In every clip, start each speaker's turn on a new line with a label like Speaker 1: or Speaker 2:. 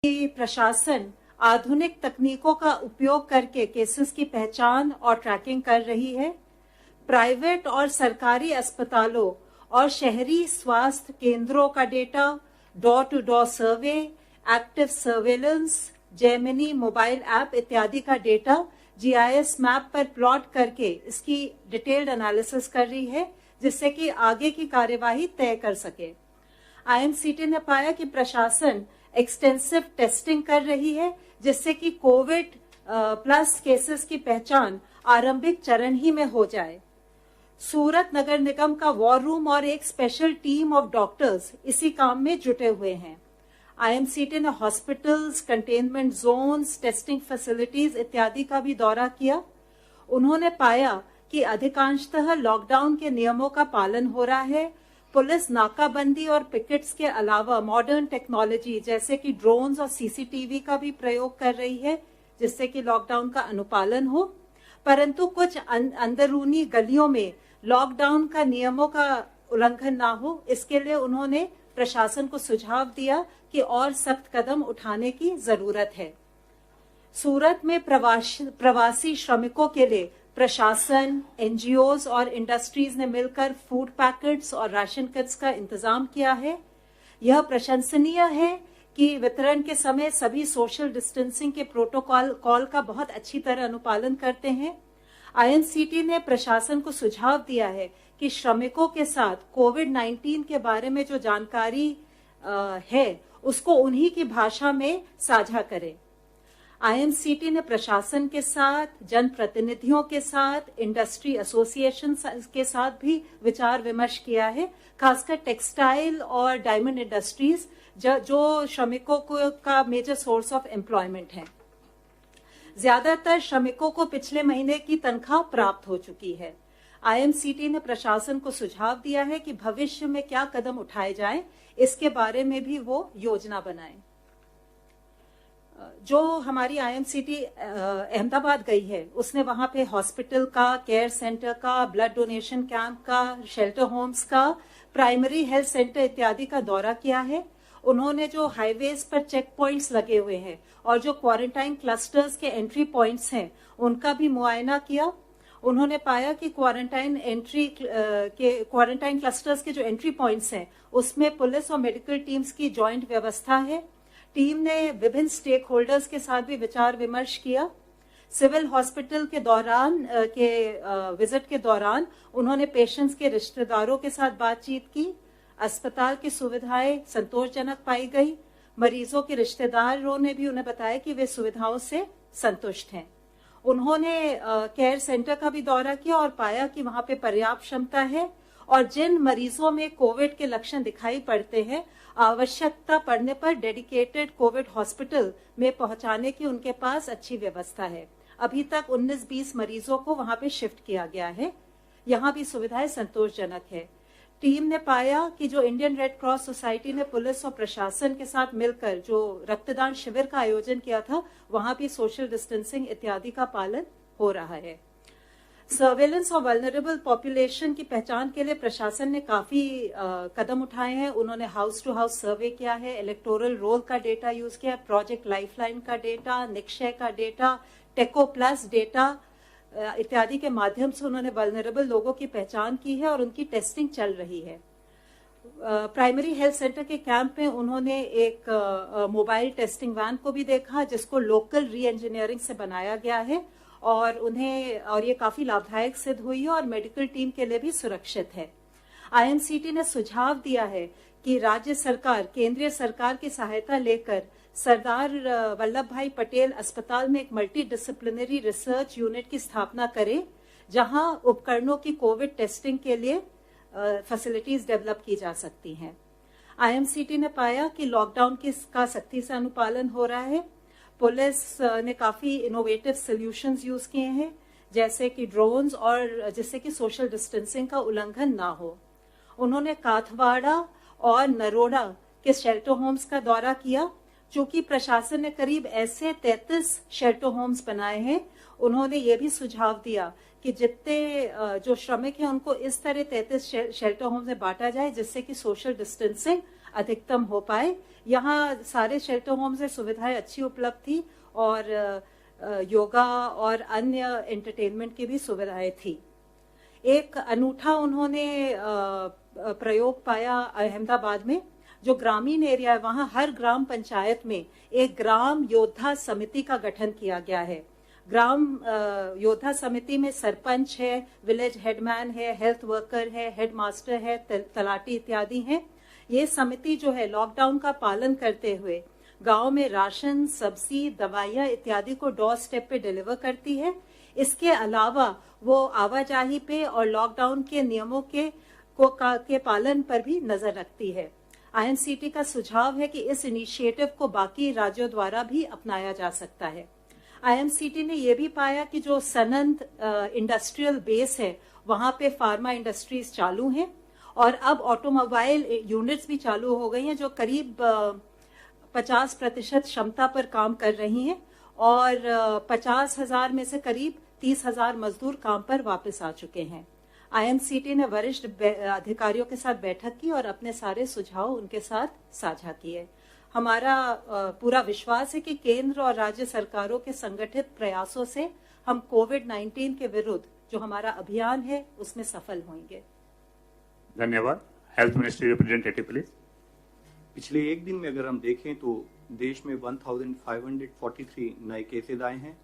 Speaker 1: कि प्रशासन आधुनिक तकनीकों का उपयोग करके केसेस की पहचान और ट्रैकिंग कर रही है। प्राइवेट और सरकारी अस्पतालों और शहरी स्वास्थ्य केंद्रों का data, door to door survey, active surveillance, Gemini mobile app इत्यादि का डेटा जीआईएस मैप पर प्लॉट करके इसकी डिटेल्ड एनालिसिस कर रही है, जिससे कि आगे की कार्यवाही तय कर सके। आईएमसीटी ने पाया कि प्रशासन एक्सटेंसिव टेस्टिंग कर रही है, जिससे कि कोविड प्लस केसेस की पहचान आरंभिक चरण ही में हो जाए। सूरत नगर निगम का वॉर रूम और एक स्पेशल टीम ऑफ डॉक्टर्स इसी काम में जुटे हुए हैं। आईएमसीटी ने hospitals, containment zones, testing facilities इत्यादि का भी दौरा किया। उन्होंने पाया कि अधिकांशतः लॉकडाउन के नियमों का पालन हो रहा है। पुलिस नाकाबंदी और पिकेट्स के अलावा मॉडर्न टेक्नोलॉजी जैसे कि ड्रोन्स और सीसीटीवी का भी प्रयोग कर रही है, जिससे कि लॉकडाउन का अनुपालन हो। परंतु कुछ अंदरूनी गलियों में लॉकडाउन का नियमों का उल्लंघन ना हो, इसके लिए उन्होंने प्रशासन को सुझाव दिया कि और सख्त कदम उठाने की जरूरत है। सूरत में प्रवासी श्रमिकों के लिए प्रशासन, एनजीओज और इंडस्ट्रीज ने मिलकर फूड पैकेट्स और राशन किट्स का इंतजाम किया है। यह प्रशंसनीय है कि वितरण के समय सभी सोशल डिस्टेंसिंग के प्रोटोकॉल का बहुत अच्छी तरह अनुपालन करते हैं। आईएमसीटी ने प्रशासन को सुझाव दिया है कि श्रमिकों के साथ कोविड-19 के बारे में जो जानकारी है उसको उन्हीं की भाषा में साझा करें। आईएमसीटी ने प्रशासन के साथ, जनप्रतिनिधियों के साथ, इंडस्ट्री एसोसिएशन के साथ भी विचार विमर्श किया है, खासकर टेक्सटाइल और डायमंड इंडस्ट्रीज जो श्रमिकों का मेजर सोर्स ऑफ एम्प्लॉयमेंट है। ज्यादातर श्रमिकों को पिछले महीने की तनख्वाह प्राप्त हो चुकी है। आईएमसीटी ने प्रशासन को सुझाव दिया है कि भविष्य में क्या कदम उठाए जाएं, इसके बारे में भी वो योजना बनाएं। जो हमारी आईएमसीटी अहमदाबाद गई है, उसने वहां पे हॉस्पिटल का, केयर सेंटर का, ब्लड डोनेशन कैंप का, शेल्टर होम्स का, प्राइमरी हेल्थ सेंटर इत्यादि का दौरा किया है। उन्होंने जो हाईवेज पर चेक पॉइंट्स लगे हुए हैं और जो क्वारंटाइन क्लस्टर्स के एंट्री पॉइंट्स हैं, उनका भी मुआयना किया। उन्होंने पाया कि क्वारंटाइन क्लस्टर्स के जो एंट्री पॉइंट्स हैं, उसमें पुलिस और मेडिकल टीम्स की जॉइंट व्यवस्था है। टीम ने विभिन्न स्टेक होल्डर्स के साथ भी विचार विमर्श किया। सिविल हॉस्पिटल के विजिट के दौरान उन्होंने पेशेंट्स के रिश्तेदारों के साथ बातचीत की। अस्पताल की सुविधाएं संतोषजनक पाई गई। मरीजों के रिश्तेदारों ने भी उन्हें बताया कि वे सुविधाओं से संतुष्ट हैं। उन्होंने केयर सेंटर का भी दौरा किया और पाया कि वहां पे पर्याप्त क्षमता है और जिन मरीजों में कोविड के लक्षण दिखाई पड़ते हैं, आवश्यकता पड़ने पर डेडिकेटेड कोविड हॉस्पिटल में पहुंचाने की उनके पास अच्छी व्यवस्था है। अभी तक 19-20 मरीजों को वहां पे शिफ्ट किया गया है। यहां भी सुविधाएं संतोषजनक है। टीम ने पाया कि जो इंडियन रेड क्रॉस सोसाइटी ने पुलिस और प्रशासन के साथ मिलकर जो रक्तदान शिविर का आयोजन किया था, वहां भी सोशल डिस्टेंसिंग इत्यादि का पालन हो रहा है। सर्वेलेंस और वल्नरेबल पॉपुलेशन की पहचान के लिए प्रशासन ने काफी कदम उठाए हैं। उन्होंने हाउस टू हाउस सर्वे किया है, इलेक्टोरल रोल का डेटा यूज किया, प्रोजेक्ट लाइफलाइन का डेटा, निक्षय का डेटा, टेको प्लस डेटा इत्यादि के माध्यम से उन्होंने वल्नरेबल लोगों की पहचान की है और उनकी टेस्टिंग चल रही है। प्राइमरी हेल्थ सेंटर के कैंप में उन्होंने एक मोबाइल टेस्टिंग वैन को भी देखा, जिसको लोकल री इंजीनियरिंग से बनाया गया है और ये काफी लाभदायक सिद्ध हुई है और मेडिकल टीम के लिए भी सुरक्षित है। आईएमसीटी ने सुझाव दिया है कि राज्य सरकार केंद्रीय सरकार की सहायता लेकर सरदार वल्लभ भाई पटेल अस्पताल में एक मल्टी डिसिप्लिनरी रिसर्च यूनिट की स्थापना करे, जहां उपकरणों की कोविड टेस्टिंग के लिए फैसिलिटीज डेवलप की जा सकती हैं। आईएमसीटी ने पाया कि लॉकडाउन का सख्ती से अनुपालन हो रहा है। पुलिस ने काफी इनोवेटिव सॉल्यूशंस यूज किए हैं, जैसे कि ड्रोन्स, और जिससे कि सोशल डिस्टेंसिंग का उल्लंघन ना हो। उन्होंने काथवाड़ा और नरोड़ा के शेल्टर होम्स का दौरा किया। चूंकि प्रशासन ने करीब ऐसे 33 शेल्टर होम्स बनाए हैं, उन्होंने ये भी सुझाव दिया कि जितने जो श्रमिक हैं उनको इस तरह 33 शेल्टर होम्स में बांटा जाए, जिससे कि सोशल डिस्टेंसिंग अधिकतम हो पाए। यहाँ सारे शेल्टर होम से सुविधाएं अच्छी उपलब्ध थी और योगा और अन्य एंटरटेनमेंट की भी सुविधाएं थी। एक अनूठा उन्होंने प्रयोग पाया अहमदाबाद में। जो ग्रामीण एरिया है वहां हर ग्राम पंचायत में एक ग्राम योद्धा समिति का गठन किया गया है। ग्राम योद्धा समिति में सरपंच है, विलेज हेडमैन है, हेल्थ वर्कर है, हेडमास्टर है, तलाटी इत्यादि हैं। ये समिति जो है लॉकडाउन का पालन करते हुए गांव में राशन, सब्जी, दवाइयां इत्यादि को डोर स्टेप पे डिलीवर करती है। इसके अलावा वो आवाजाही पे और लॉकडाउन के नियमों के पालन पर भी नजर रखती है। आईएमसीटी का सुझाव है कि इस इनिशिएटिव को बाकी राज्यों द्वारा भी अपनाया जा सकता है। आईएमसीटी ने यह भी पाया कि जो सनंद इंडस्ट्रियल बेस है वहां पे फार्मा इंडस्ट्रीज चालू हैं और अब ऑटोमोबाइल यूनिट्स भी चालू हो गई हैं जो करीब 50% क्षमता पर काम कर रही हैं और 50,000 में से करीब 30,000 मजदूर काम पर वापस आ चुके हैं। आईएमसीटी ने वरिष्ठ अधिकारियों के साथ बैठक की और अपने सारे सुझाव उनके साथ साझा किए। हमारा पूरा विश्वास है कि केंद्र और राज्य सरकारों के संगठित प्रयासों से हम कोविड-19 के विरुद्ध जो हमारा अभियान है उसमें सफल होंगे।
Speaker 2: धन्यवाद। Health ministry representative please.
Speaker 3: पिछले एक दिन में अगर हम देखें तो देश में 1543 नए केसेज आए हैं,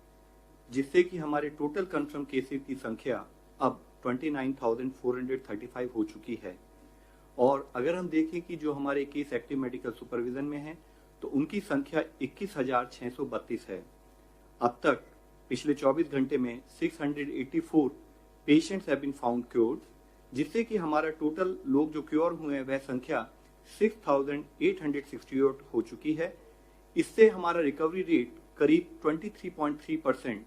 Speaker 3: जिससे कि हमारे टोटल कंफर्म केसेज की संख्या अब 29,435 हो चुकी है। और अगर हम देखें कि जो हमारे केस एक्टिव मेडिकल सुपरविजन में हैं तो उनकी संख्या 21,632 है। अब तक पिछले 24 घंटे में 684 patients have been found cured, जिससे कि हमारा टोटल लोग जो क्योर हुए हैं वह संख्या 6,868 हो चुकी है। इससे हमारा रिकवरी रेट करीब 23.3%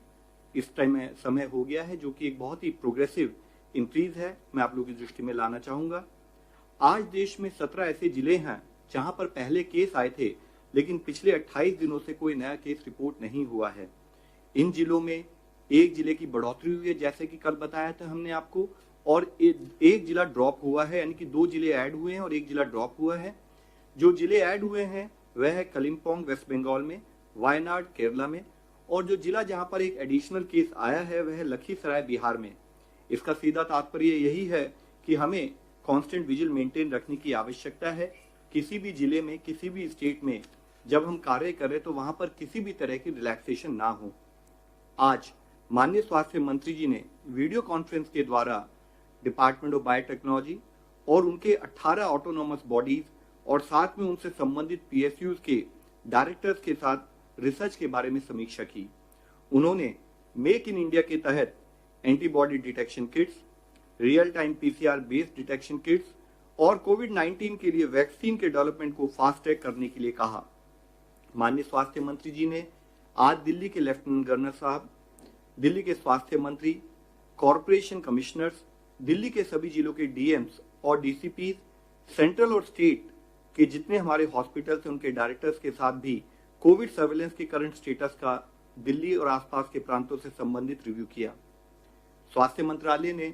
Speaker 3: इस टाइम में समय हो गया है, जो कि एक बहुत ही प्रोग्रेसिव इंक्रीज है। मैं आप लोगों की दृष्टि में लाना चाहूंगा। आज देश में 17 ऐसे जिले हैं जहां पर पहले केस आए थे लेकिन पिछले 28 दिनों से कोई नया केस रिपोर्ट नहीं हुआ है। इन जिलों में एक जिले की बढ़ोतरी हुई है, जैसे कि कल बताया था हमने आपको, और एक जिला ड्रॉप हुआ है, यानी कि 2 जिले ऐड हुए हैं और एक जिला ड्रॉप हुआ है। जो जिले ऐड हुए हैं वह है कलिम्पोंग वेस्ट बंगाल में, वायनाड केरला में, और जो जिला जहां पर एक एडिशनल केस आया है वह है लखीसराय बिहार में। इसका सीधा तात्पर्य यही है कि हमें कांस्टेंट विजिल मेंटेन रखने की आवश्यकता है। किसी भी जिले में, किसी भी स्टेट में जब हम कार्य करें तो वहां पर किसी भी तरह की रिलैक्सेशन ना हो। आज माननीय स्वास्थ्य मंत्री जी ने वीडियो कॉन्फ्रेंस के द्वारा डिपार्टमेंट ऑफ बायोटेक्नोलॉजी और उनके 18 ऑटोनोमस बॉडीज और साथ में उनसे संबंधित पीएसयूज के डायरेक्टर्स के साथ रिसर्च के बारे में समीक्षा की। उन्होंने मेक इन इंडिया के तहत antibody detection kits, real time PCR based detection kits और कोविड-19 के लिए वैक्सीन के डेवलपमेंट को फास्ट ट्रैक करने के लिए कहा। माननीय स्वास्थ्य मंत्री जी ने आज दिल्ली के लेफ्टिनेंट गवर्नर साहब, दिल्ली के स्वास्थ्य मंत्री, कॉरपोरेशन कमिश्नर्स, दिल्ली के सभी जिलों के डीएम्स और डीसीपी, सेंट्रल और स्टेट के जितने हमारे हॉस्पिटल्स हैं उनके डायरेक्टर्स के साथ भी कोविड सर्वेलेंस के करंट स्टेटस का दिल्ली और आसपास के प्रांतों से संबंधित रिव्यू किया। स्वास्थ्य मंत्रालय ने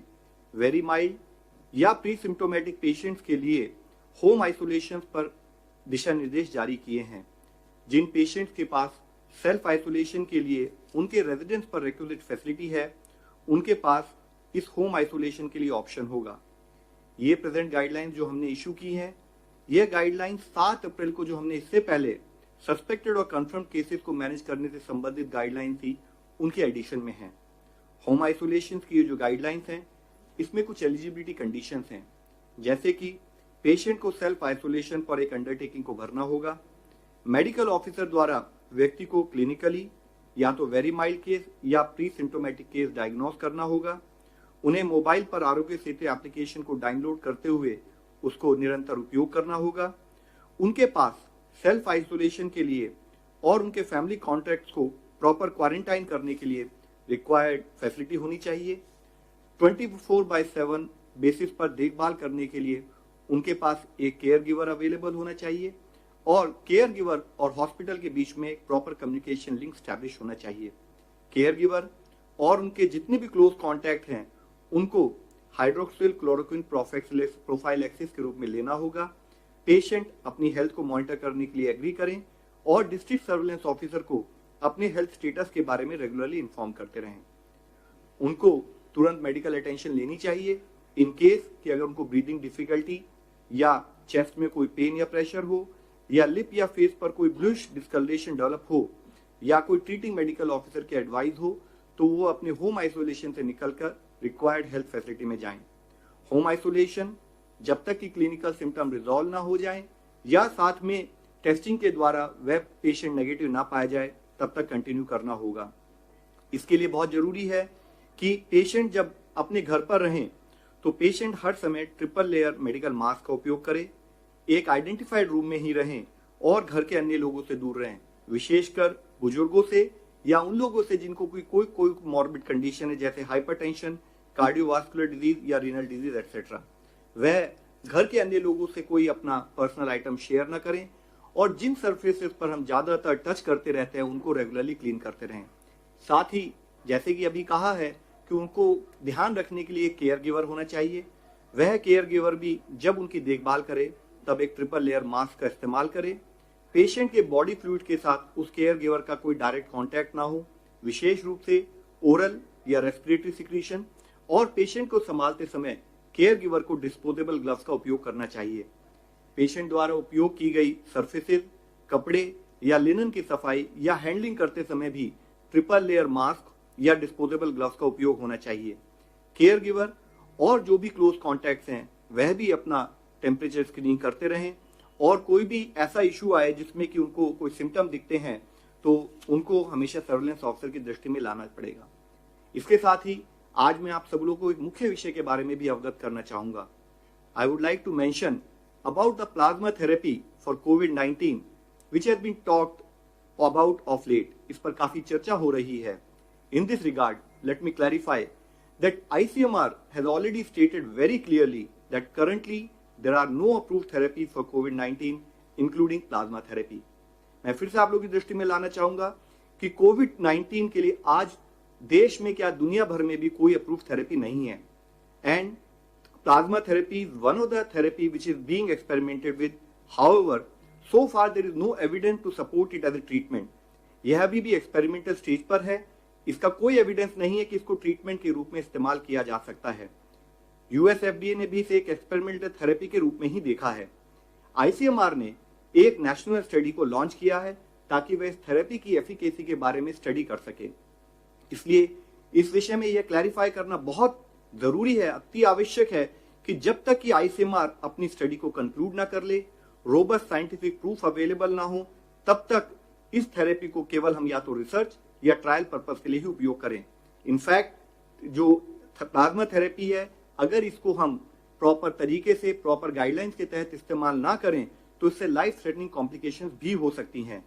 Speaker 3: वेरी माइल्ड या प्री सिम्टोमेटिक पेशेंट्स के लिए होम आइसोलेशन पर दिशा निर्देश जारी किए हैं। जिन पेशेंट्स के पास सेल्फ आइसोलेशन के लिए उनके रेजिडेंस पर रिक्विजिट फैसिलिटी है, उनके पास इस होम आइसोलेशन के लिए ऑप्शन होगा। ये प्रेजेंट गाइडलाइंस जो हमने इशू की हैं, ये गाइडलाइंस 7 अप्रैल को जो हमने इससे पहले सस्पेक्टेड और कंफर्म केसेस को मैनेज करने से संबंधित गाइडलाइन थी, उनके एडिशन में है। होम आइसोलेशन की जो गाइडलाइंस हैं, इसमें कुछ एलिजिबिलिटी कंडीशंस हैं, जैसे कि पेशेंट को सेल्फ आइसोलेशन पर एक अंडरटेकिंग को भरना होगा। मेडिकल ऑफिसर द्वारा व्यक्ति को क्लिनिकली या तो वेरी माइल्ड केस या प्री सिम्टोमेटिक केस डायग्नोस करना होगा। उन्हें मोबाइल पर आरोग्य सेतु एप्लीकेशन को डाउनलोड करते हुए उसको निरंतर उपयोग करना होगा। उनके पास सेल्फ आइसोलेशन के लिए और उनके फैमिली कॉन्टैक्ट्स को प्रॉपर क्वारंटाइन करने के लिए रिक्वायर्ड फैसिलिटी होनी चाहिए। 24/7 बेसिस पर देखभाल करने के लिए उनके पास एक केयर गिवर अवेलेबल होना चाहिए और केयर गिवर और हॉस्पिटल के बीच में एक प्रॉपर कम्युनिकेशन लिंक स्टैब्लिश होना चाहिए। केयर गिवर और उनके जितने भी क्लोज कॉन्टैक्ट हैं उनको हाइड्रोक्सिल क्लोरोक्विन प्रोफाइलैक्सिस के रूप में लेना होगा। पेशेंट अपनी हेल्थ को मॉनिटर करने के लिए एग्री करें और डिस्ट्रिक्ट सर्विलेंस ऑफिसर को अपने हेल्थ स्टेटस के बारे में रेगुलरली इन्फॉर्म करते रहें। उनको तुरंत मेडिकल अटेंशन लेनी चाहिए इन केस कि अगर उनको ब्रीदिंग डिफिकल्टी या चेस्ट में कोई पेन या प्रेशर हो या लिप या फेस पर कोई ब्लूइश डिस्कलरेशन डेवलप हो या कोई ट्रीटिंग मेडिकल ऑफिसर की एडवाइस हो तो वो अपने होम आइसोलेशन से निकलकर रिक्वायर्ड हेल्थ फैसिलिटी में जाएं। होम आइसोलेशन जब तक कि क्लिनिकल सिम्टम रिजॉल्व ना हो जाए या साथ में टेस्टिंग के द्वारा वह पेशेंट नेगेटिव ना पाया जाए तब तक कंटिन्यू करना होगा। इसके लिए बहुत जरूरी है कि पेशेंट जब अपने घर पर रहें तो पेशेंट हर समय ट्रिपल लेयर मेडिकल मास्क का उपयोग करे, एक आइडेंटिफाइड रूम में ही रहें और घर के अन्य लोगों से दूर रहें, विशेषकर बुजुर्गों से या उन लोगों से जिनको कोई मॉर्बिड कंडीशन है जैसे हाइपरटेंशन, कार्डियोवास्कुलर डिजीज या रीनल डिजीज एक्सेट्रा। वह घर के अन्य लोगों से कोई अपना पर्सनल आइटम शेयर न करें और जिन सरफेसेस पर हम ज्यादातर टच करते रहते हैं उनको रेगुलरली क्लीन करते रहें। साथ ही जैसे कि अभी कहा है कि उनको ध्यान रखने के लिए केयर गिवर होना चाहिए। वह केयर गिवर भी जब उनकी देखभाल करे तब एक ट्रिपल लेयर मास्क का इस्तेमाल करे। पेशेंट के बॉडी फ्लूइड के साथ उस केयर गिवर का कोई डायरेक्ट कांटेक्ट ना हो, विशेष रूप से ओरल या रेस्पिरेटरी सिक्रीशन, और पेशेंट को संभालते समय केयर गिवर को डिस्पोजेबल ग्लव्स का उपयोग करना चाहिए। पेशेंट द्वारा उपयोग की गई सरफेसेस, कपड़े या लिनन की सफाई या हैंडलिंग करते समय भी ट्रिपल लेयर मास्क या डिस्पोजेबल ग्लव्स का उपयोग होना चाहिए। केयर गिवर और जो भी क्लोज कॉन्टैक्ट्स हैं वह भी अपना टेम्परेचर स्क्रीनिंग करते रहें और कोई भी ऐसा इशू आए जिसमें कि उनको कोई सिम्टम दिखते हैं तो उनको हमेशा सर्विलेंस ऑफिसर की दृष्टि में लाना पड़ेगा। इसके साथ ही आज मैं आप सब लोगों को एक मुख्य विषय के बारे में भी अवगत करना चाहूंगा। I would like to mention about the plasma therapy for COVID-19 which has been talked about of late। इस पर काफी चर्चा हो रही है। In this regard, let me clarify that ICMR has already stated very clearly that currently there are no approved therapies for COVID-19 including plasma therapy। मैं फिर से आप लोगों की दृष्टि में लाना चाहूंगा कि कोविड-19 के लिए आज देश में क्या दुनिया भर में भी कोई अप्रूव्ड थेरेपी नहीं है। And plasma therapy is one of the therapy which is being experimented with. However, so far there is no evidence to support it as a treatment। यह अभी भी एक्सपेरिमेंटल स्टेज पर है, इसका कोई एविडेंस नहीं है कि इसको ट्रीटमेंट के रूप में इस्तेमाल किया जा सकता है। यूएस FDA ने भी इसे एक एक्सपेरिमेंटल थेरेपी के रूप में ही देखा है। ICMR ने एक नेशनल स्टडी को लॉन्च किया है ताकि वह इस थेरेपी की एफिकेसी के बारे में स्टडी कर सके। इसलिए इस विषय में यह क्लैरिफाई करना बहुत जरूरी है, अति आवश्यक है कि जब तक कि ICMR अपनी स्टडी को कंक्लूड ना कर ले, रोबस्ट साइंटिफिक प्रूफ अवेलेबल ना हो, तब तक इस थेरेपी को केवल हम या तो रिसर्च या ट्रायल पर्पस के लिए ही उपयोग करें। इनफैक्ट जो प्लाज्मा थेरेपी है, अगर इसको हम प्रॉपर तरीके से प्रॉपर गाइडलाइंस के तहत इस्तेमाल ना करें तो इससे लाइफ थ्रेटनिंग कॉम्प्लिकेशंस भी हो सकती हैं।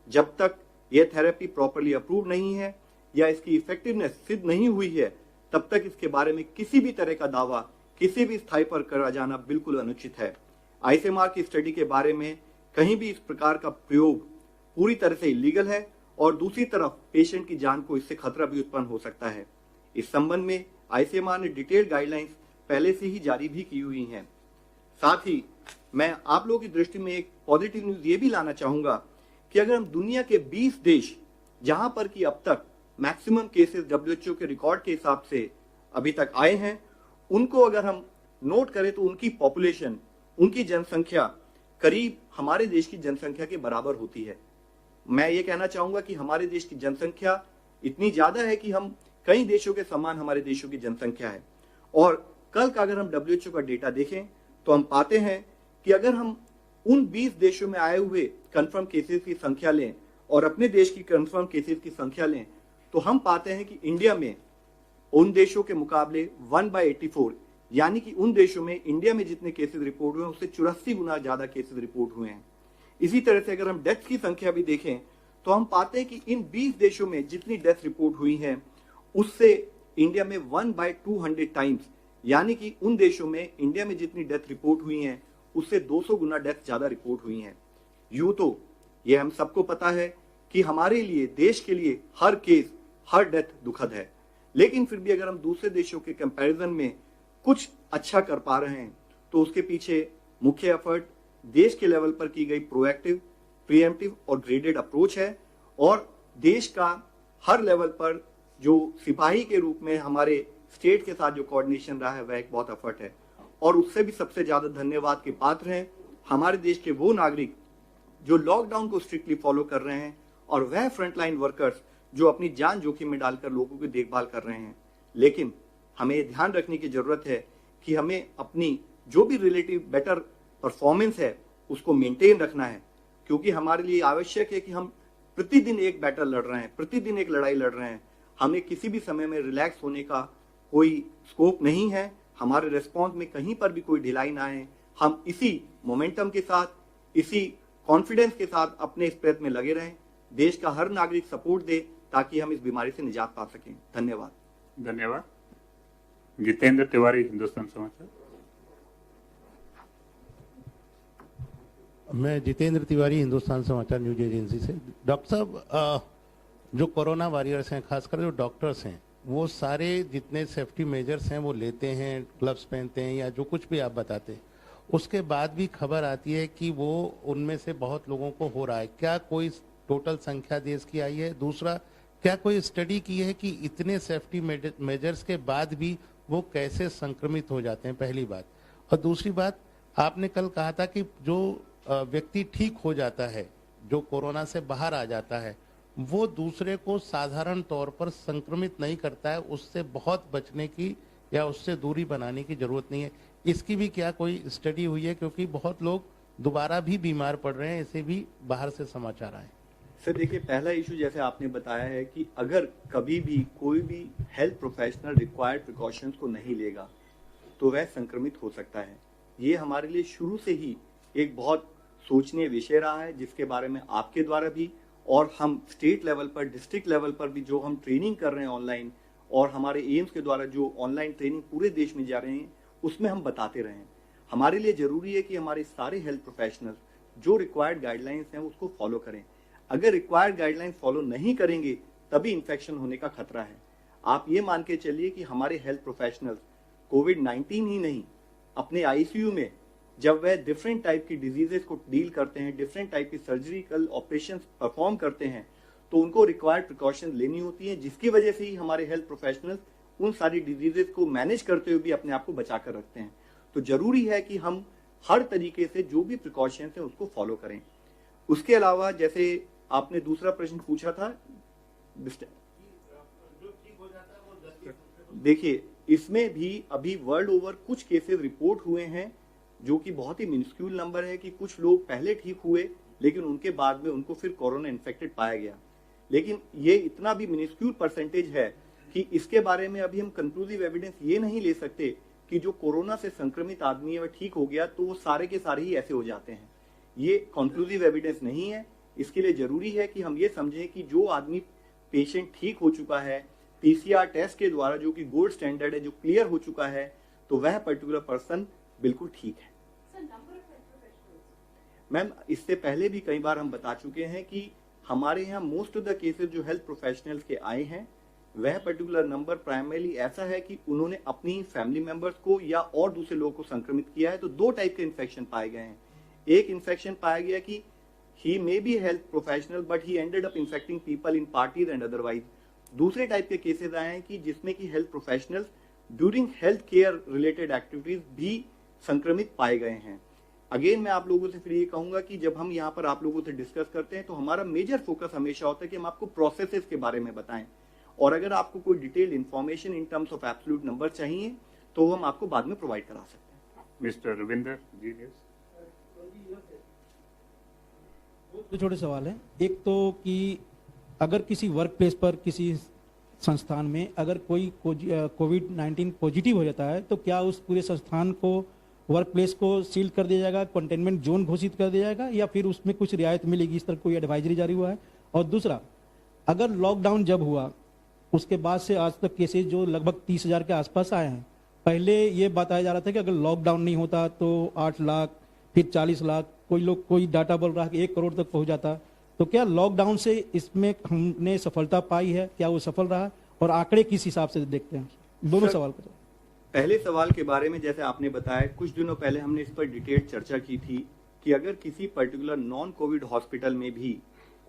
Speaker 3: जब तक यह थेरेपी प्रॉपरली अप्रूव नहीं है या इसकी इफेक्टिवनेस सिद्ध नहीं हुई है तब तक इसके बारे में किसी भी तरह का दावा किसी भी स्थाई पर करा जाना बिल्कुल अनुचित है। ICMR की स्टडी के बारे में कहीं भी इस प्रकार का प्रयोग पूरी तरह से इलीगल है और दूसरी तरफ पेशेंट की जान को इससे खतरा भी उत्पन्न हो सकता है। इस संबंध में ICMR ने डिटेल्ड गाइडलाइंस पहले से ही जारी भी की हुई हैं। साथ ही मैं आप लोगों की दृष्टि में एक पॉजिटिव न्यूज ये भी लाना चाहूंगा कि अगर हम दुनिया के 20 देश जहां पर कि अब तक मैक्सिमम केसेस WHO के रिकॉर्ड के हिसाब से अभी तक आए हैं, उनको अगर हम नोट करें तो उनकी पॉपुलेशन, उनकी जनसंख्या करीब हमारे देश की जनसंख्या के बराबर होती है। मैं ये कहना चाहूंगा कि हमारे देश की जनसंख्या इतनी ज्यादा है कि हम कई देशों के समान हमारे देशों की जनसंख्या है। और कल का अगर हम WHO का डेटा देखें तो हम पाते हैं कि अगर हम उन 20 देशों में आए हुए कंफर्म केसेस की संख्या लें और अपने देश की कंफर्म केसेस की संख्या लें तो हम पाते हैं कि इंडिया में उन देशों के मुकाबले 1/84, यानी कि उन देशों में इंडिया में जितने केसेस रिपोर्ट हुए हैं उससे 84 गुना ज्यादा केसेस रिपोर्ट हुए हैं। इसी तरह से अगर हम डेथ की संख्या भी देखें तो हम पाते हैं कि इन 20 देशों में जितनी डेथ रिपोर्ट हुई है उससे इंडिया में 1/200 टाइम्स, यानी कि उन देशों में इंडिया में जितनी डेथ रिपोर्ट हुई हैं उससे 200 गुना डेथ ज्यादा रिपोर्ट हुई हैं। यूं तो ये हम सबको पता है कि हमारे लिए, देश के लिए हर केस, हर डेथ दुखद है, लेकिन फिर भी अगर हम दूसरे देशों के कंपैरिजन में कुछ अच्छा कर पा रहे हैं तो उसके पीछे मुख्य एफर्ट देश के लेवल पर की गई प्रोएक्टिव, प्रीएम्प्टिव और ग्रेडेड अप्रोच है। और देश का हर लेवल पर जो सिपाही के रूप में हमारे स्टेट के साथ जो कोऑर्डिनेशन रहा है वह एक बहुत एफर्ट है। और उससे भी सबसे ज्यादा धन्यवाद के पात्र हैं हमारे देश के वो नागरिक जो लॉकडाउन को स्ट्रिक्टली फॉलो कर रहे हैं और वह फ्रंटलाइन वर्कर्स जो अपनी जान जोखिम में डालकर लोगों की देखभाल कर रहे हैं। लेकिन हमें ध्यान रखने की जरूरत है कि हमें अपनी जो भी रिलेटिव बेटर परफॉर्मेंस है उसको मेंटेन रखना है, क्योंकि हमारे लिए आवश्यक है कि हम प्रतिदिन एक बैटल लड़ रहे हैं, प्रतिदिन एक लड़ाई लड़ रहे हैं। हमें किसी भी समय में रिलैक्स होने का कोई स्कोप नहीं है। हमारे रिस्पॉन्स में कहीं पर भी कोई ढिलाई ना आए। हम इसी मोमेंटम के साथ, इसी कॉन्फिडेंस के साथ अपने इस प्रयत्न में लगे रहें। देश का हर नागरिक सपोर्ट दे ताकि हम इस बीमारी से निजात पा सकें। धन्यवाद।
Speaker 2: धन्यवाद। जितेंद्र तिवारी, हिंदुस्तान समाचार।
Speaker 4: मैं जितेंद्र तिवारी, हिंदुस्तान समाचार न्यूज एजेंसी से। डॉक्टर साहब, जो कोरोना वॉरियर्स हैं, खासकर जो डॉक्टर्स हैं, वो सारे जितने सेफ्टी मेजर्स हैं वो लेते हैं, ग्लव्स पहनते हैं या जो कुछ भी आप बताते हैं, उसके बाद भी खबर आती है कि वो उनमें से बहुत लोगों को हो रहा है। क्या कोई टोटल संख्या देश की आई है? दूसरा, क्या कोई स्टडी की है कि इतने सेफ्टी मेजर्स के बाद भी वो कैसे संक्रमित हो जाते हैं? पहली बात। और दूसरी बात, आपने कल कहा था कि जो व्यक्ति ठीक हो जाता है, जो कोरोना से बाहर आ जाता है, वो दूसरे को साधारण तौर पर संक्रमित नहीं करता है, उससे बहुत बचने की या उससे दूरी बनाने की जरूरत नहीं है। इसकी भी क्या कोई स्टडी हुई है? क्योंकि बहुत लोग दोबारा भी बीमार पड़ रहे हैं, इसे भी बाहर से समाचार आए।
Speaker 3: सर देखिए, पहला इशू जैसे आपने बताया है कि अगर कभी भी कोई भी हेल्थ प्रोफेशनल रिक्वायर्ड प्रिकॉशंस को नहीं लेगा तो वह संक्रमित हो सकता है। ये हमारे लिए शुरू से ही एक बहुत सोचनीय विषय रहा है, जिसके बारे में आपके द्वारा भी और हम स्टेट लेवल पर, डिस्ट्रिक्ट लेवल पर भी जो हम ट्रेनिंग कर रहे हैं ऑनलाइन, और हमारे एम्स के द्वारा जो ऑनलाइन ट्रेनिंग पूरे देश में जा रहे हैं, उसमें हम बताते रहे हैं। हमारे लिए जरूरी है कि हमारे सारे हेल्थ प्रोफेशनल जो रिक्वायर्ड गाइडलाइंस हैं उसको फॉलो करें। अगर रिक्वायर्ड गाइडलाइंस फॉलो नहीं करेंगे तभी इन्फेक्शन होने का खतरा है। आप ये मान के चलिए कि हमारे हेल्थ प्रोफेशनल्स कोविड-19 ही नहीं, अपने आईसीयू में जब वह डिफरेंट टाइप की डिजीजेस को डील करते हैं, डिफरेंट टाइप की सर्जिकल ऑपरेशंस परफॉर्म करते हैं, तो उनको रिक्वायर्ड प्रिकॉशन लेनी होती है, जिसकी वजह से ही हमारे हेल्थ प्रोफेशनल्स उन सारी डिजीजेस को मैनेज करते हुए भी अपने आप को बचा कर रखते हैं। तो जरूरी है कि हम हर तरीके से जो भी प्रिकॉशंस हैं उसको फॉलो करें। उसके अलावा जैसे आपने दूसरा प्रश्न पूछा था, देखिए इसमें भी अभी वर्ल्ड ओवर कुछ केसेस रिपोर्ट हुए हैं जो कि बहुत ही मिनिस्क्यूल नंबर है कि कुछ लोग पहले ठीक हुए लेकिन उनके बाद में उनको फिर कोरोना इन्फेक्टेड पाया गया। लेकिन ये इतना भी मिनिस्क्यूल परसेंटेज है कि इसके बारे में अभी हम कंक्लूसिव एविडेंस ये नहीं ले सकते कि जो कोरोना से संक्रमित आदमी है वह ठीक हो गया तो वो सारे के सारे ही ऐसे हो जाते हैं। ये कंक्लूसिव एविडेंस नहीं है। इसके लिए जरूरी है कि हम ये समझें कि जो आदमी पेशेंट ठीक हो चुका है पीसीआर टेस्ट के द्वारा, जो कि गोल्ड स्टैंडर्ड है, जो क्लियर हो चुका है, तो वह पर्टिकुलर पर्सन बिल्कुल ठीक है। मैम, इससे पहले भी कई बार हम बता चुके हैं कि हमारे यहाँ मोस्ट ऑफ द केसेस जो हेल्थ प्रोफेशनल्स के आए हैं वह पर्टिकुलर नंबर प्राइमरीली ऐसा है कि उन्होंने अपनी फैमिली मेंबर्स को या और दूसरे लोगों को संक्रमित किया है। तो दो टाइप के इन्फेक्शन पाए गए हैं। एक इन्फेक्शन पाया गया कि he may be a health professional but he ended up infecting people in parties and otherwise। दूसरे टाइप के केसेस आए हैं कि जिसमें कि health professionals during health care related activities भी संक्रमित पाए गए हैं। अगेन मैं आप लोगों से फिर ये कहूंगा कि जब हम यहाँ पर आप लोगों से डिस्कस करते हैं तो हमारा मेजर फोकस हमेशा होता है कि हम आपको प्रोसेसेस के बारे में बताएं, और अगर आपको कोई detailed information in terms of absolute number चाहिए तो हम आपको बाद में प्रोवाइड करा सकते हैं।
Speaker 2: मिस्टर रविंदर जी।
Speaker 5: दो छोटे सवाल हैं। एक तो कि अगर किसी वर्क प्लेस पर, किसी संस्थान में अगर कोई कोविड-19 पॉजिटिव हो जाता है तो क्या उस पूरे संस्थान को, वर्क प्लेस को सील कर दिया जाएगा, कंटेनमेंट जोन घोषित कर दिया जाएगा, या फिर उसमें कुछ रियायत मिलेगी? इस तरह कोई एडवाइजरी जारी हुआ है? और दूसरा, अगर लॉकडाउन जब हुआ उसके बाद से आज तक केसेज जो लगभग 30,000 के आसपास आए हैं, पहले ये बताया जा रहा था कि अगर लॉकडाउन नहीं होता तो 8 लाख, फिर 40 लाख, कोई डाटा बोल रहा है कि 1 करोड़ तक पहुंच जाता। तो क्या लॉकडाउन से इसमें हमने सफलता पाई है? क्या वो सफल रहा? और आंकड़े किस हिसाब से देखते हैं? दोनों सवाल को।
Speaker 3: पहले सवाल के बारे में जैसे आपने बताया, कुछ दिनों पहले हमने इस पर डिटेल चर्चा की थी कि अगर किसी पर्टिकुलर नॉन कोविड हॉस्पिटल में भी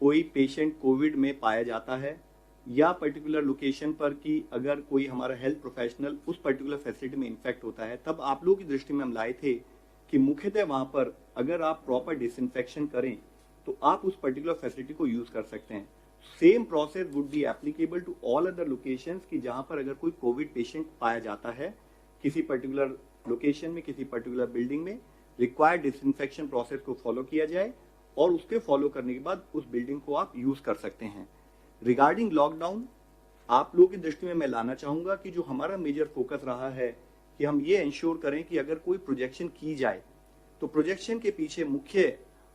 Speaker 3: कोई पेशेंट कोविड में पाया जाता है या पर्टिकुलर लोकेशन पर कि अगर कोई हमारा हेल्थ प्रोफेशनल उस पर्टिकुलर फैसिलिटी में इन्फेक्ट होता है, तब आप लोगों की दृष्टि में हम लाए थे कि मुख्यतः वहां पर अगर आप प्रॉपर डिसइंफेक्शन करें तो आप उस पर्टिकुलर फैसिलिटी को यूज कर सकते हैं। Same process would be applicable to all other locations कि जहां पर अगर कोई कोविड पेशेंट पाया जाता है किसी पर्टिकुलर लोकेशन में, किसी पर्टिकुलर बिल्डिंग में, रिक्वायर्ड डिसइंफेक्शन प्रोसेस को फॉलो किया जाए और उसके फॉलो करने के बाद उस बिल्डिंग को आप यूज कर सकते हैं। रिगार्डिंग लॉकडाउन, आप लोगों की दृष्टि में मैं लाना चाहूंगा कि जो हमारा मेजर फोकस रहा है कि हम ये इंश्योर करें कि अगर कोई प्रोजेक्शन की जाए तो प्रोजेक्शन के पीछे मुख्य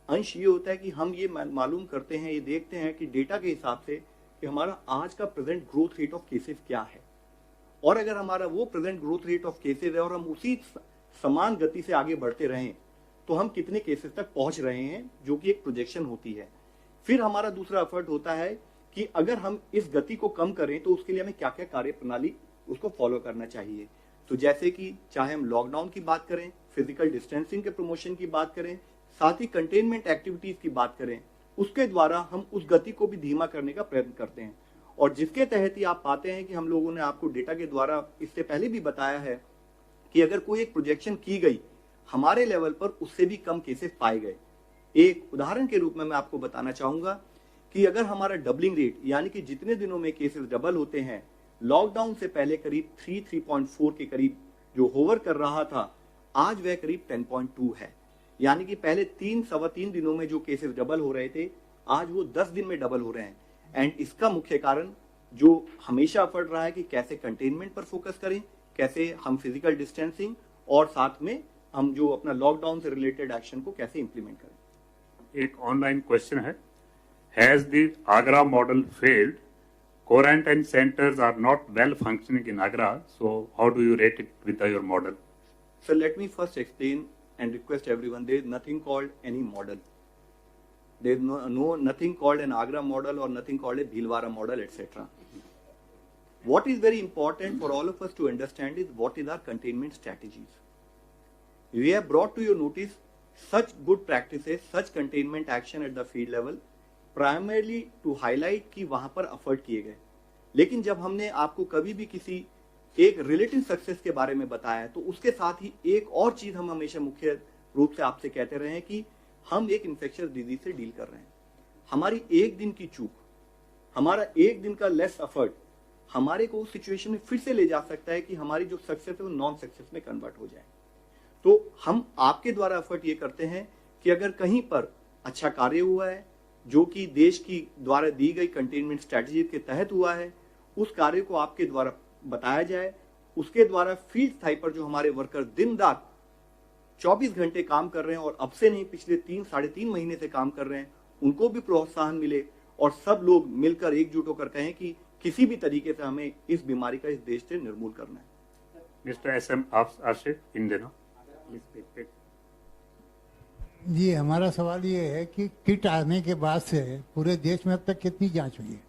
Speaker 3: अंश ये होता है कि हम ये मालूम करते हैं, ये देखते हैं कि डेटा के हिसाब से कि हमारा आज का present growth rate of cases क्या है, और अगर हमारा वो present growth rate of cases है और हम उसी समान गति से आगे बढ़ते रहें तो हम कितने केसेस तक पहुंच रहे हैं, जो कि एक प्रोजेक्शन होती है। फिर हमारा दूसरा एफर्ट होता है कि अगर हम इस गति को कम करें तो उसके लिए हमें क्या क्या कार्य प्रणाली उसको फॉलो करना चाहिए। तो जैसे कि चाहे हम लॉकडाउन की बात करें, फिजिकल डिस्टेंसिंग के प्रमोशन की बात करें, साथ ही कंटेनमेंट एक्टिविटीज की बात करें, उसके द्वारा हम उस गति को भी धीमा करने का प्रयत्न करते हैं। और जिसके तहत ही आप पाते हैं कि हम लोगों ने आपको डेटा के द्वारा इससे पहले भी बताया है कि अगर कोई एक प्रोजेक्शन की गई हमारे लेवल पर उससे भी कम केसेस पाए गए। एक उदाहरण के रूप में मैं आपको बताना चाहूंगा कि अगर हमारा डबलिंग रेट यानी कि जितने दिनों में केसेस डबल होते हैं, लॉकडाउन से पहले करीब 3.4 के करीब जो होवर कर रहा था, आज वह करीब 10.2 है। यानी कि पहले 3-3.25 दिनों में जो केसेस डबल हो रहे थे, आज वो 10 दिन में डबल हो रहे हैं। एंड इसका मुख्य कारण जो हमेशा एफर्ट रहा है कि कैसे कंटेनमेंट पर फोकस करें, कैसे हम फिजिकल डिस्टेंसिंग और साथ में हम जो अपना लॉकडाउन से रिलेटेड एक्शन को कैसे इंप्लीमेंट करें।
Speaker 2: एक ऑनलाइन क्वेश्चन है, has the Agra model failed? Quarantine centers are not well functioning in Agra, so how do you rate it with your model?
Speaker 3: So let me first explain and request everyone, there is nothing called any model. There is nothing called an Agra model or nothing called a Bhilwara model, etc. What is very important for all of us to understand is what is our containment strategies. We have brought to your notice such good practices, such containment action at the field level, primarily to highlight कि वहां पर effort किए गए। लेकिन जब हमने आपको कभी भी किसी एक रिलेटिव सक्सेस के बारे में बताया तो उसके साथ ही एक और चीज हम हमेशा मुख्य रूप से आपसे कहते रहे हैं कि हम एक इन्फेक्शियस डिजीज से डील कर रहे हैं। हमारी एक दिन की चूक, हमारा एक दिन का लेस एफर्ट हमारे को उस सिचुएशन में फिर से ले जा सकता है कि हमारी जो सक्सेस है वो नॉन सक्सेस में कन्वर्ट हो जाए। तो हम आपके द्वारा एफर्ट ये करते हैं कि अगर कहीं पर अच्छा कार्य हुआ है जो कि देश की द्वारा दी गई कंटेनमेंट स्ट्रैटेजी के तहत हुआ है, उस कार्य को आपके द्वारा बताया जाए, उसके द्वारा फील्ड स्थाई पर जो हमारे वर्कर दिन रात 24 घंटे काम कर रहे हैं और अब से नहीं पिछले 3-3.5 महीने से काम कर रहे हैं, उनको भी प्रोत्साहन मिले और सब लोग मिलकर एकजुट होकर कहें कि किसी भी तरीके से हमें इस बीमारी का इस देश से निर्मूल करना है।
Speaker 2: मिस्टर SM आशिफ इंडिया,
Speaker 6: जी, हमारा सवाल ये है कि किट आने के बाद से पूरे देश में अब तक कितनी जांच हुई है?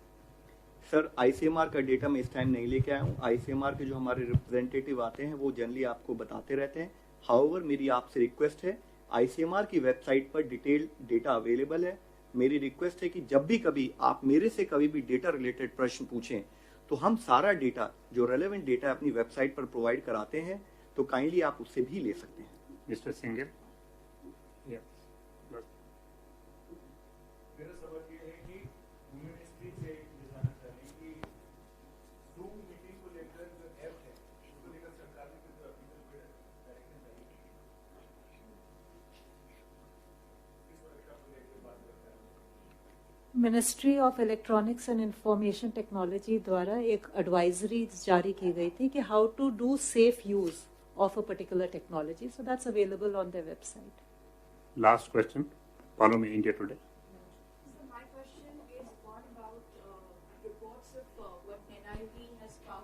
Speaker 3: सर, ICMR का डेटा मैं इस टाइम नहीं लेके आया हूँ। ICMR के जो हमारे रिप्रेजेंटेटिव आते हैं वो जनरली आपको बताते रहते हैं। हाउएवर मेरी आपसे रिक्वेस्ट है, ICMR की वेबसाइट पर डिटेल डेटा अवेलेबल है। मेरी रिक्वेस्ट है कि जब भी कभी आप मेरे से कभी भी डेटा रिलेटेड प्रश्न पूछें तो हम सारा डेटा जो रेलेवेंट डेटा अपनी वेबसाइट पर प्रोवाइड कराते हैं, तो काइंडली आप उससे भी ले सकते हैं।
Speaker 2: मिस्टर सिंगल,
Speaker 7: मेरा सवाल ये है कि मिनिस्ट्री से जानना चाहिए कि जूम मीटिंग को लेकर जो ऐप है उसको लेकर सरकार ने कुछ डायरेक्शन जारी की है, इस सुरक्षा को लेकर बात करता है।
Speaker 1: Ministry of electronics and information technology द्वारा एक एडवाइजरी जारी की गई थी कि how to do safe use of a particular technology, so that's available on their website.
Speaker 2: Last question, follow me India today.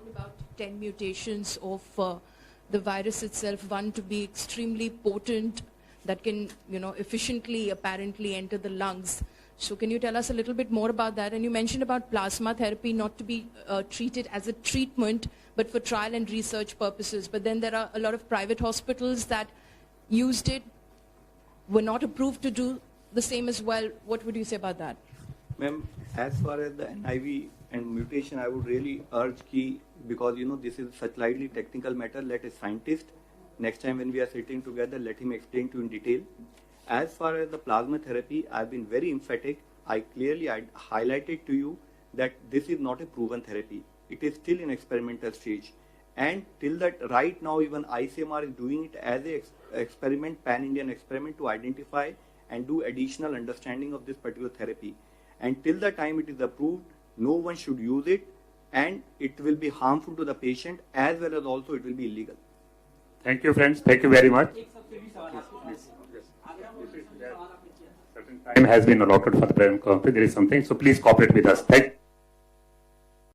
Speaker 8: About 10 mutations of the virus itself, one to be extremely potent that can, efficiently apparently enter the lungs. So can you tell us a little bit more about that? And you mentioned about plasma therapy not to be treated as a treatment, but for trial and research purposes. But then there are a lot of private hospitals that used it were not approved to do the same as well. What would you say about that?
Speaker 3: Ma'am, as far as the NIV and mutation, I would really urge key, because this is such slightly technical matter, let a scientist, next time when we are sitting together, let him explain to you in detail. As far as the plasma therapy, I've been very emphatic. I highlighted to you that this is not a proven therapy. It is still in experimental stage. And till that, right now, even ICMR is doing it as a experiment, pan-Indian experiment, to identify and do additional understanding of this particular therapy. And till the time it is approved, no one should use it, and it will be harmful to the patient, as well as also it will be illegal.
Speaker 2: Thank you, friends. Thank you very much. Certain time has been allotted for the present conference. There is something, so please cooperate with us. Thank